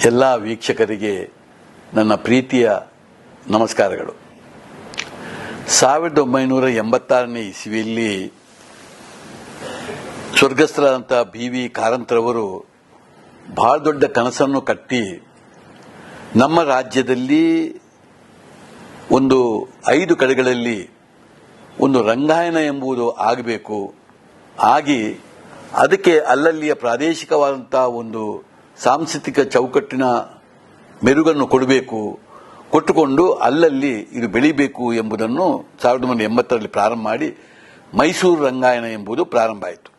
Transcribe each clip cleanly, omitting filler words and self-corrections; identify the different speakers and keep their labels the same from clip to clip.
Speaker 1: ಎಲ್ಲ ವೀಕ್ಷಕರಿಗೆ ನನ್ನ ಪ್ರೀತಿಯ ನಮಸ್ಕಾರಗಳು. 1986ನೇ ಇಸವಿಯಲ್ಲಿ ಸ್ವರ್ಗಸ್ಥರಾದಂಥ ಬಿ.ವಿ. ಕಾರಂತರವರು ಬಹಳ ದೊಡ್ಡ ಕನಸನ್ನು ಕಟ್ಟಿ ನಮ್ಮ ರಾಜ್ಯದಲ್ಲಿ ಒಂದು 5 ಕಡೆಗಳಲ್ಲಿ ಒಂದು ರಂಗಾಯಣ ಎಂಬುದು ಆಗಬೇಕು, ಆಗಿ ಅದಕ್ಕೆ ಅಲ್ಲಲ್ಲಿಯ ಪ್ರಾದೇಶಿಕವಾದಂತಹ ಒಂದು ಸಾಂಸ್ಕೃತಿಕ ಚೌಕಟ್ಟಿನ ಮೆರುಗನ್ನು ಕೊಟ್ಟುಕೊಂಡು ಅಲ್ಲಲ್ಲಿ ಇದು ಬೆಳಿಬೇಕು ಎಂಬುದನ್ನು 1980ರಲ್ಲಿ ಪ್ರಾರಂಭ ಮಾಡಿ ಮೈಸೂರು ರಂಗಾಯಣ ಎಂಬುದು ಪ್ರಾರಂಭ ಆಯಿತು.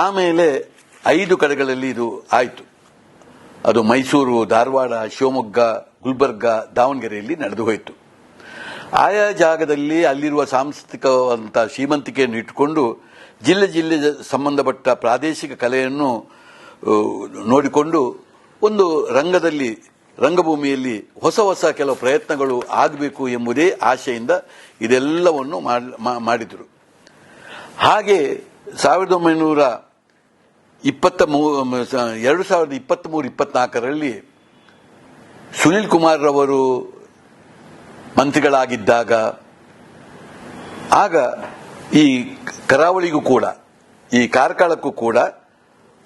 Speaker 1: ಆಮೇಲೆ 5 ಕಡೆಗಳಲ್ಲಿ ಇದು ಆಯಿತು. ಅದು ಮೈಸೂರು, ಧಾರವಾಡ, ಶಿವಮೊಗ್ಗ, ಗುಲ್ಬರ್ಗ, ದಾವಣಗೆರೆಯಲ್ಲಿ ನಡೆದು ಹೋಯಿತು. ಆಯಾ ಜಾಗದಲ್ಲಿ ಅಲ್ಲಿರುವ ಸಾಂಸ್ಕೃತಿಕವಂತ ಶ್ರೀಮಂತಿಕೆಯನ್ನು ಇಟ್ಟುಕೊಂಡು ಜಿಲ್ಲೆ ಸಂಬಂಧಪಟ್ಟ ಪ್ರಾದೇಶಿಕ ಕಲೆಯನ್ನು ನೋಡಿಕೊಂಡು ಒಂದು ರಂಗಭೂಮಿಯಲ್ಲಿ ಹೊಸ ಕೆಲವು ಪ್ರಯತ್ನಗಳು ಆಗಬೇಕು ಎಂಬುದೇ ಆಶೆಯಿಂದ ಇದೆಲ್ಲವನ್ನು ಮಾಡಿದರು. ಹಾಗೆ 2023-24ರಲ್ಲಿ ಸುನೀಲ್ ಕುಮಾರ್ ರವರು ಮಂತ್ರಿಗಳಾಗಿದ್ದಾಗ ಆಗ ಈ ಕರಾವಳಿಗೂ ಕೂಡ ಈ ಕಾರ್ಕಳಕ್ಕೂ ಕೂಡ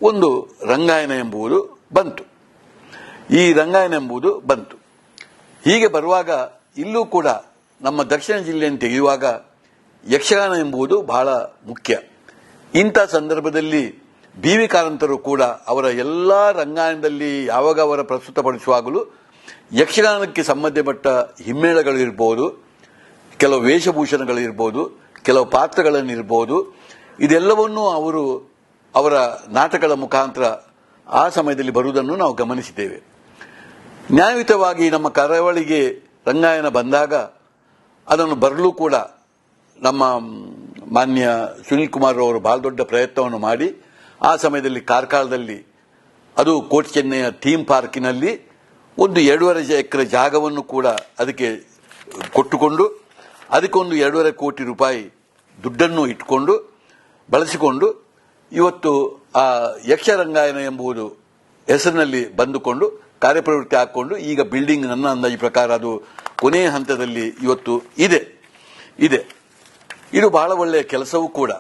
Speaker 1: ಒಂದು ರಂಗಾಯಣ ಎಂಬುದು ಬಂತು. ಹೀಗೆ ಬರುವಾಗ ಇಲ್ಲೂ ಕೂಡ ನಮ್ಮ ದಕ್ಷಿಣ ಜಿಲ್ಲೆಯನ್ನು ತೆಗೆಯುವಾಗ ಯಕ್ಷಗಾನ ಎಂಬುದು ಬಹಳ ಮುಖ್ಯ. ಇಂಥ ಸಂದರ್ಭದಲ್ಲಿ ಬಿ.ವಿ. ಕಾರಂತರು ಕೂಡ ಅವರ ಎಲ್ಲ ರಂಗಾಯಣದಲ್ಲಿ ಯಾವಾಗ ಅವರ ಪ್ರಸ್ತುತಪಡಿಸುವಾಗಲೂ ಯಕ್ಷಗಾನಕ್ಕೆ ಸಂಬಂಧಪಟ್ಟ ಹಿಮ್ಮೇಳಗಳಿರ್ಬೋದು, ಕೆಲವು ವೇಷಭೂಷಣಗಳಿರ್ಬೋದು, ಕೆಲವು ಪಾತ್ರಗಳನ್ನಿರ್ಬೋದು, ಇದೆಲ್ಲವನ್ನೂ ಅವರು ಅವರ ನಾಟಕಗಳ ಮುಖಾಂತರ ಆ ಸಮಯದಲ್ಲಿ ಬರುವುದನ್ನು ನಾವು ಗಮನಿಸಿದ್ದೇವೆ. ನ್ಯಾಯಯುತವಾಗಿ ನಮ್ಮ ಕರಾವಳಿಗೆ ರಂಗಾಯಣ ಬಂದಾಗ ಅದನ್ನು ಬರಲು ಕೂಡ ನಮ್ಮ ಮಾನ್ಯ ಸುನೀಲ್ ಕುಮಾರ್ ಅವರು ಬಹಳ ದೊಡ್ಡ ಪ್ರಯತ್ನವನ್ನು ಮಾಡಿ ಆ ಸಮಯದಲ್ಲಿ ಕಾರ್ಕಳದಲ್ಲಿ ಅದು ಕೋಟಿ ಚೆನ್ನೈಯ ಥೀಮ್ ಪಾರ್ಕಿನಲ್ಲಿ ಒಂದು 2.5 ಎಕರೆ ಜಾಗವನ್ನು ಕೂಡ ಅದಕ್ಕೆ ಕೊಟ್ಟುಕೊಂಡು ಅದಕ್ಕೊಂದು 2.5 ಕೋಟಿ ರೂಪಾಯಿ ದುಡ್ಡನ್ನು ಇಟ್ಟುಕೊಂಡು ಬಳಸಿಕೊಂಡು ಇವತ್ತು ಆ ಯಕ್ಷರಂಗಾಯಣ ಎಂಬುದು ಹೆಸರಿನಲ್ಲಿ ಬಂದುಕೊಂಡು ಕಾರ್ಯಪ್ರವೃತ್ತಿ ಹಾಕಿಕೊಂಡು ಈಗ ಬಿಲ್ಡಿಂಗ್ ನನ್ನ ಅಂದಾಜು ಪ್ರಕಾರ ಅದು ಕೊನೆಯ ಹಂತದಲ್ಲಿ ಇವತ್ತು ಇದೆ. ಇದು ಬಹಳ ಒಳ್ಳೆಯ ಕೆಲಸವೂ ಕೂಡ.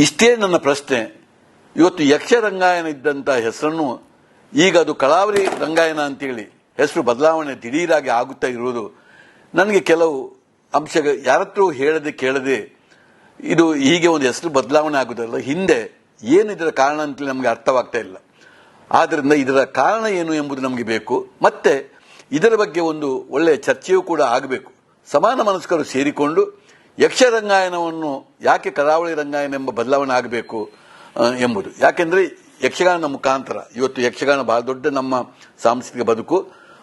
Speaker 1: ಇಷ್ಟೇ ನನ್ನ ಪ್ರಶ್ನೆ. ಇವತ್ತು ಯಕ್ಷರಂಗಾಯಣ ಇದ್ದಂಥ ಹೆಸರನ್ನು ಈಗ ಅದು ಕಳಾವರಿ ರಂಗಾಯಣ ಅಂತೇಳಿ ಹೆಸರು ಬದಲಾವಣೆ ದಿಢೀರಾಗಿ ಆಗುತ್ತಾ ಇರುವುದು ನನಗೆ ಕೆಲವು ಅಂಶಗಳು ಯಾರತ್ರೂ ಹೇಳದೆ ಕೇಳದೆ ಇದು ಹೀಗೆ ಒಂದು ಹೆಸರು ಬದಲಾವಣೆ ಆಗುವುದಲ್ಲ, ಹಿಂದೆ ಏನು ಇದರ ಕಾರಣ ಅಂತೇಳಿ ನಮಗೆ ಅರ್ಥವಾಗ್ತಾ ಇಲ್ಲ. ಆದ್ದರಿಂದ ಇದರ ಕಾರಣ ಏನು ಎಂಬುದು ನಮಗೆ ಬೇಕು. ಮತ್ತೆ ಇದರ ಬಗ್ಗೆ ಒಂದು ಒಳ್ಳೆಯ ಚರ್ಚೆಯೂ ಕೂಡ ಆಗಬೇಕು. ಸಮಾನ ಮನಸ್ಕರು ಸೇರಿಕೊಂಡು ಯಕ್ಷರಂಗಾಯಣವನ್ನು ಯಾಕೆ ಕರಾವಳಿ ರಂಗಾಯಣ ಎಂಬ ಬದಲಾವಣೆ ಆಗಬೇಕು ಎಂಬುದು. ಯಾಕೆಂದ್ರೆ ಯಕ್ಷಗಾನದ ಮುಖಾಂತರ ಇವತ್ತು ಯಕ್ಷಗಾನ ಬಹಳ ದೊಡ್ಡ ನಮ್ಮ ಸಾಂಸ್ಕೃತಿಕ ಬದುಕು,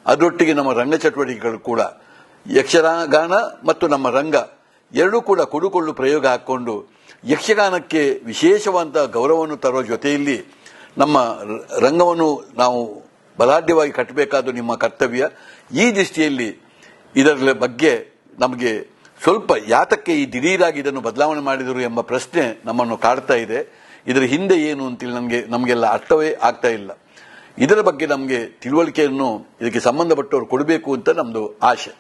Speaker 1: ಅದರೊಟ್ಟಿಗೆ ನಮ್ಮ ರಂಗ ಚಟುವಟಿಕೆಗಳು ಕೂಡ ಯಕ್ಷಗಾನ ಮತ್ತು ನಮ್ಮ ರಂಗ ಎರಡೂ ಕೂಡ ಕೊಡುಕೊಳ್ಳು ಪ್ರಯೋಗ ಹಾಕಿಕೊಂಡು ಯಕ್ಷಗಾನಕ್ಕೆ ವಿಶೇಷವಾದ ಗೌರವವನ್ನು ತರುವ ಜೊತೆಯಲ್ಲಿ ನಮ್ಮ ರಂಗವನ್ನು ನಾವು ಬಲಾಢ್ಯವಾಗಿ ಕಟ್ಟಬೇಕಾದ ನಿಮ್ಮ ಕರ್ತವ್ಯ. ಈ ದೃಷ್ಟಿಯಲ್ಲಿ ಇದರ ಬಗ್ಗೆ ನಮಗೆ ಸ್ವಲ್ಪ ಯಾತಕ್ಕೆ ಈ ದಿಢೀರಾಗಿ ಇದನ್ನು ಬದಲಾವಣೆ ಮಾಡಿದರು ಎಂಬ ಪ್ರಶ್ನೆ ನಮ್ಮನ್ನು ಕಾಡ್ತಾ ಇದೆ. ಇದರ ಹಿಂದೆ ಏನು ಅಂತೇಳಿ ನಮಗೆಲ್ಲ ಅರ್ಥವೇ ಆಗ್ತಾ ಇಲ್ಲ. ಇದರ ಬಗ್ಗೆ ನಮಗೆ ತಿಳುವಳಿಕೆಯನ್ನು ಇದಕ್ಕೆ ಸಂಬಂಧಪಟ್ಟವರು ಕೊಡಬೇಕು ಅಂತ ನಮ್ಮದು ಆಶೆ.